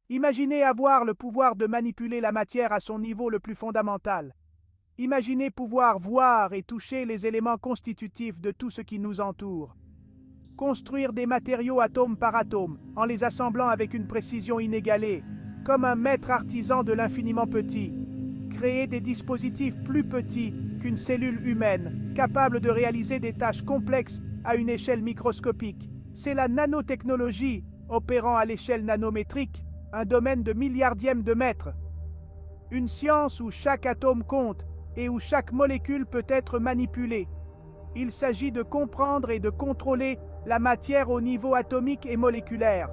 Imaginez avoir le pouvoir de manipuler la matière à son niveau le plus fondamental. Imaginez pouvoir voir et toucher les éléments constitutifs de tout ce qui nous entoure. Construire des matériaux atome par atome, en les assemblant avec une précision inégalée, comme un maître artisan de l'infiniment petit. Créer des dispositifs plus petits qu'une cellule humaine, capables de réaliser des tâches complexes à une échelle microscopique. C'est la nanotechnologie, opérant à l'échelle nanométrique, un domaine de milliardième de mètre. Une science où chaque atome compte et où chaque molécule peut être manipulée. Il s'agit de comprendre et de contrôler la matière au niveau atomique et moléculaire.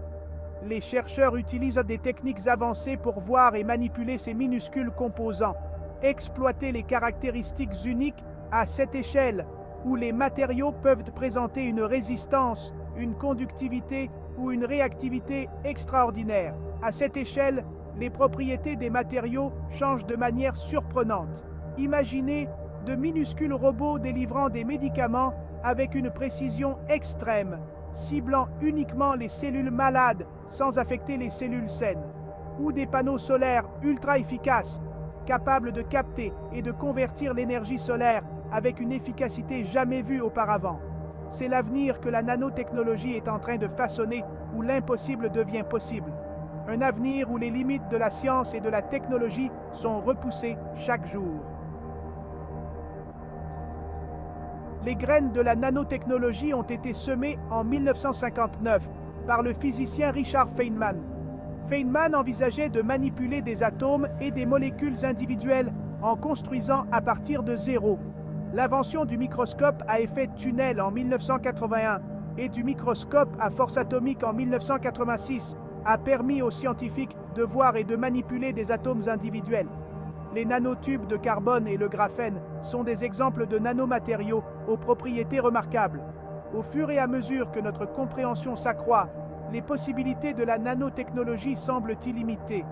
Les chercheurs utilisent des techniques avancées pour voir et manipuler ces minuscules composants, exploiter les caractéristiques uniques à cette échelle, où les matériaux peuvent présenter une résistance, une conductivité ou une réactivité extraordinaire. À cette échelle, les propriétés des matériaux changent de manière surprenante. Imaginez de minuscules robots délivrant des médicaments avec une précision extrême, ciblant uniquement les cellules malades sans affecter les cellules saines, ou des panneaux solaires ultra efficaces, capables de capter et de convertir l'énergie solaire avec une efficacité jamais vue auparavant. C'est l'avenir que la nanotechnologie est en train de façonner, où l'impossible devient possible. Un avenir où les limites de la science et de la technologie sont repoussées chaque jour. Les graines de la nanotechnologie ont été semées en 1959 par le physicien Richard Feynman. Feynman envisageait de manipuler des atomes et des molécules individuelles en construisant à partir de zéro. L'invention du microscope à effet tunnel en 1981 et du microscope à force atomique en 1986 a permis aux scientifiques de voir et de manipuler des atomes individuels. Les nanotubes de carbone et le graphène sont des exemples de nanomatériaux aux propriétés remarquables. Au fur et à mesure que notre compréhension s'accroît, les possibilités de la nanotechnologie semblent illimitées.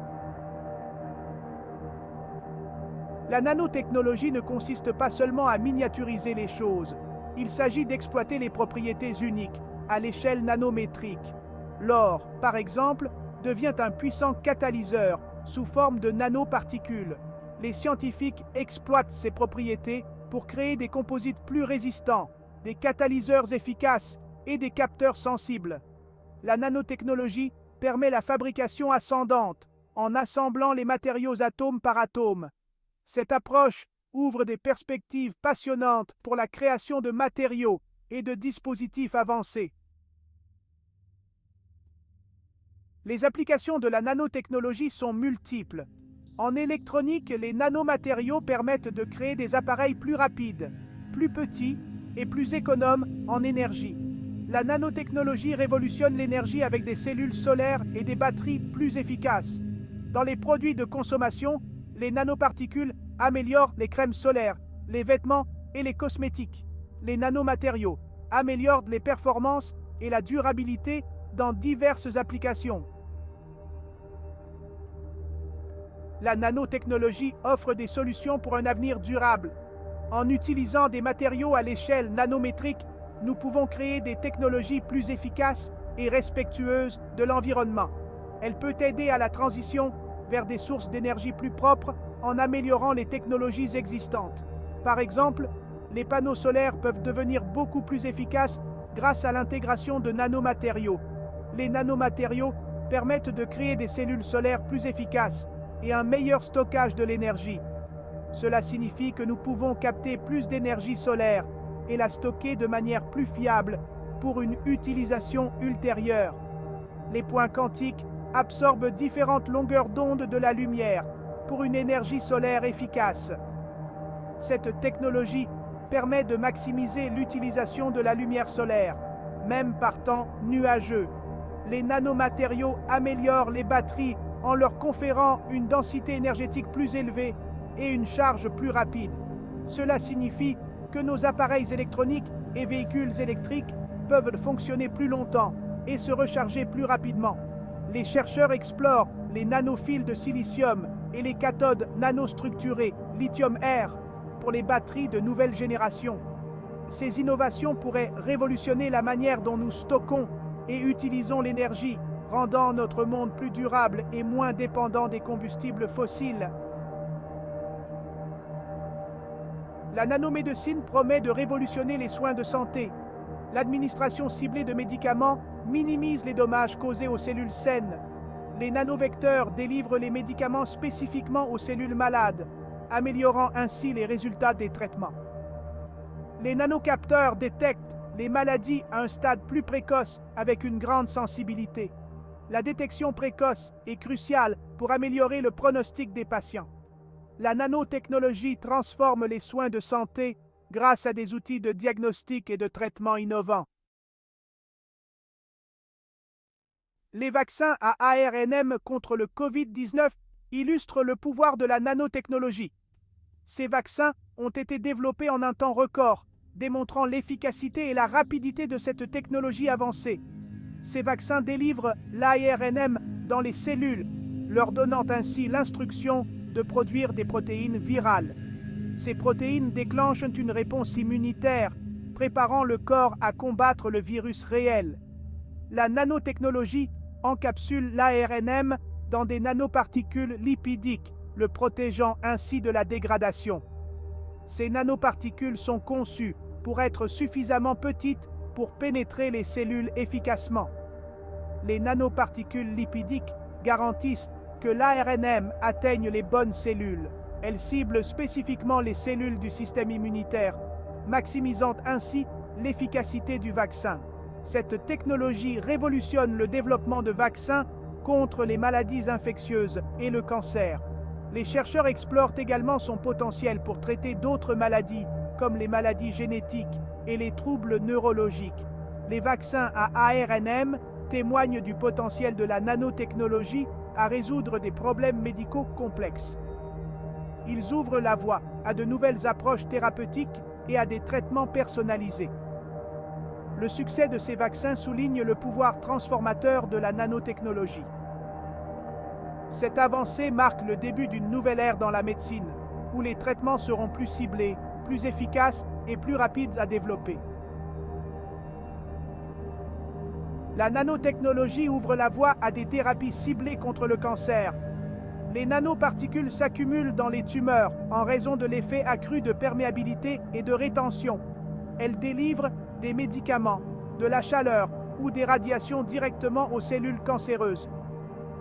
La nanotechnologie ne consiste pas seulement à miniaturiser les choses. Il s'agit d'exploiter les propriétés uniques, à l'échelle nanométrique. L'or, par exemple, devient un puissant catalyseur sous forme de nanoparticules. Les scientifiques exploitent ces propriétés pour créer des composites plus résistants, des catalyseurs efficaces et des capteurs sensibles. La nanotechnologie permet la fabrication ascendante, en assemblant les matériaux atome par atome. Cette approche ouvre des perspectives passionnantes pour la création de matériaux et de dispositifs avancés. Les applications de la nanotechnologie sont multiples. En électronique, les nanomatériaux permettent de créer des appareils plus rapides, plus petits et plus économes en énergie. La nanotechnologie révolutionne l'énergie avec des cellules solaires et des batteries plus efficaces. Dans les produits de consommation, les nanoparticules améliorent les crèmes solaires, les vêtements et les cosmétiques. Les nanomatériaux améliorent les performances et la durabilité dans diverses applications. La nanotechnologie offre des solutions pour un avenir durable. En utilisant des matériaux à l'échelle nanométrique, nous pouvons créer des technologies plus efficaces et respectueuses de l'environnement. Elle peut aider à la transition vers des sources d'énergie plus propres en améliorant les technologies existantes. Par exemple, les panneaux solaires peuvent devenir beaucoup plus efficaces grâce à l'intégration de nanomatériaux. Les nanomatériaux permettent de créer des cellules solaires plus efficaces et un meilleur stockage de l'énergie. Cela signifie que nous pouvons capter plus d'énergie solaire et la stocker de manière plus fiable pour une utilisation ultérieure. Les points quantiques absorbent différentes longueurs d'onde de la lumière pour une énergie solaire efficace. Cette technologie permet de maximiser l'utilisation de la lumière solaire, même par temps nuageux. Les nanomatériaux améliorent les batteries en leur conférant une densité énergétique plus élevée et une charge plus rapide. Cela signifie que nos appareils électroniques et véhicules électriques peuvent fonctionner plus longtemps et se recharger plus rapidement. Les chercheurs explorent les nanofils de silicium et les cathodes nanostructurées lithium-air pour les batteries de nouvelle génération. Ces innovations pourraient révolutionner la manière dont nous stockons et utilisons l'énergie, rendant notre monde plus durable et moins dépendant des combustibles fossiles. La nanomédecine promet de révolutionner les soins de santé. L'administration ciblée de médicaments minimise les dommages causés aux cellules saines. Les nanovecteurs délivrent les médicaments spécifiquement aux cellules malades, améliorant ainsi les résultats des traitements. Les nanocapteurs détectent les maladies à un stade plus précoce avec une grande sensibilité. La détection précoce est cruciale pour améliorer le pronostic des patients. La nanotechnologie transforme les soins de santé grâce à des outils de diagnostic et de traitement innovants. Les vaccins à ARNM contre le Covid-19 illustrent le pouvoir de la nanotechnologie. Ces vaccins ont été développés en un temps record, démontrant l'efficacité et la rapidité de cette technologie avancée. Ces vaccins délivrent l'ARNM dans les cellules, leur donnant ainsi l'instruction de produire des protéines virales. Ces protéines déclenchent une réponse immunitaire, préparant le corps à combattre le virus réel. La nanotechnologie encapsule l'ARNM dans des nanoparticules lipidiques, le protégeant ainsi de la dégradation. Ces nanoparticules sont conçues pour être suffisamment petites pour pénétrer les cellules efficacement. Les nanoparticules lipidiques garantissent que l'ARNM atteigne les bonnes cellules. Elles ciblent spécifiquement les cellules du système immunitaire, maximisant ainsi l'efficacité du vaccin. Cette technologie révolutionne le développement de vaccins contre les maladies infectieuses et le cancer. Les chercheurs explorent également son potentiel pour traiter d'autres maladies, comme les maladies génétiques et les troubles neurologiques. Les vaccins à ARNM témoignent du potentiel de la nanotechnologie à résoudre des problèmes médicaux complexes. Ils ouvrent la voie à de nouvelles approches thérapeutiques et à des traitements personnalisés. Le succès de ces vaccins souligne le pouvoir transformateur de la nanotechnologie. Cette avancée marque le début d'une nouvelle ère dans la médecine, où les traitements seront plus ciblés, plus efficaces et plus rapides à développer. La nanotechnologie ouvre la voie à des thérapies ciblées contre le cancer. Les nanoparticules s'accumulent dans les tumeurs en raison de l'effet accru de perméabilité et de rétention. Elles délivrent des médicaments, de la chaleur ou des radiations directement aux cellules cancéreuses.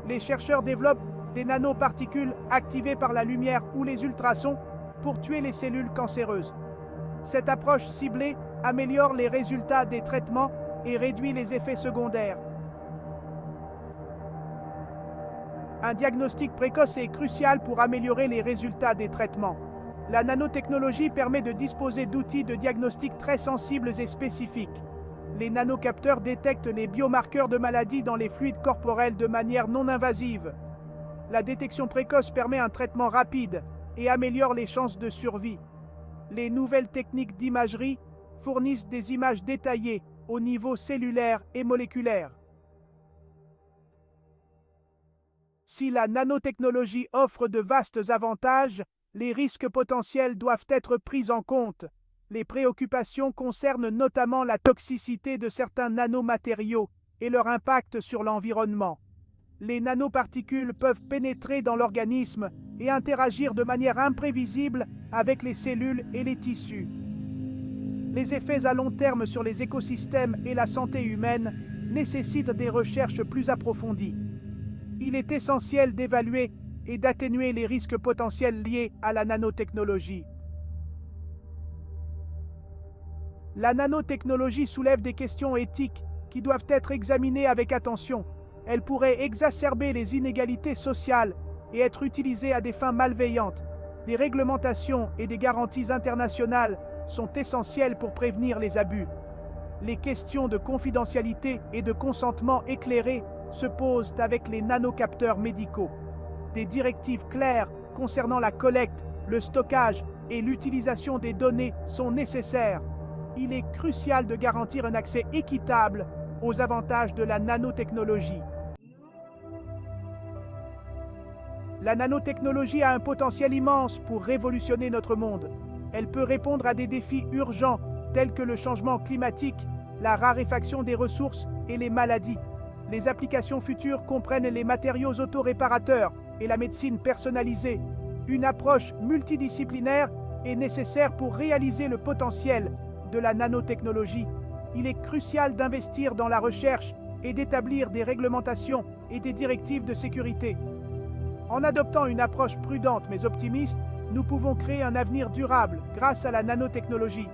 Les chercheurs développent des nanoparticules activées par la lumière ou les ultrasons pour tuer les cellules cancéreuses. Cette approche ciblée améliore les résultats des traitements et réduit les effets secondaires. Un diagnostic précoce est crucial pour améliorer les résultats des traitements. La nanotechnologie permet de disposer d'outils de diagnostic très sensibles et spécifiques. Les nanocapteurs détectent les biomarqueurs de maladies dans les fluides corporels de manière non invasive. La détection précoce permet un traitement rapide et améliore les chances de survie. Les nouvelles techniques d'imagerie fournissent des images détaillées au niveau cellulaire et moléculaire. Si la nanotechnologie offre de vastes avantages, les risques potentiels doivent être pris en compte. Les préoccupations concernent notamment la toxicité de certains nanomatériaux et leur impact sur l'environnement. Les nanoparticules peuvent pénétrer dans l'organisme et interagir de manière imprévisible avec les cellules et les tissus. Les effets à long terme sur les écosystèmes et la santé humaine nécessitent des recherches plus approfondies. Il est essentiel d'évaluer et d'atténuer les risques potentiels liés à la nanotechnologie. La nanotechnologie soulève des questions éthiques qui doivent être examinées avec attention. Elle pourrait exacerber les inégalités sociales et être utilisée à des fins malveillantes. Des réglementations et des garanties internationales sont essentielles pour prévenir les abus. Les questions de confidentialité et de consentement éclairé se posent avec les nanocapteurs médicaux. Des directives claires concernant la collecte, le stockage et l'utilisation des données sont nécessaires. Il est crucial de garantir un accès équitable aux avantages de la nanotechnologie. La nanotechnologie a un potentiel immense pour révolutionner notre monde. Elle peut répondre à des défis urgents tels que le changement climatique, la raréfaction des ressources et les maladies. Les applications futures comprennent les matériaux autoréparateurs et la médecine personnalisée. Une approche multidisciplinaire est nécessaire pour réaliser le potentiel de la nanotechnologie. Il est crucial d'investir dans la recherche et d'établir des réglementations et des directives de sécurité. En adoptant une approche prudente mais optimiste, nous pouvons créer un avenir durable grâce à la nanotechnologie.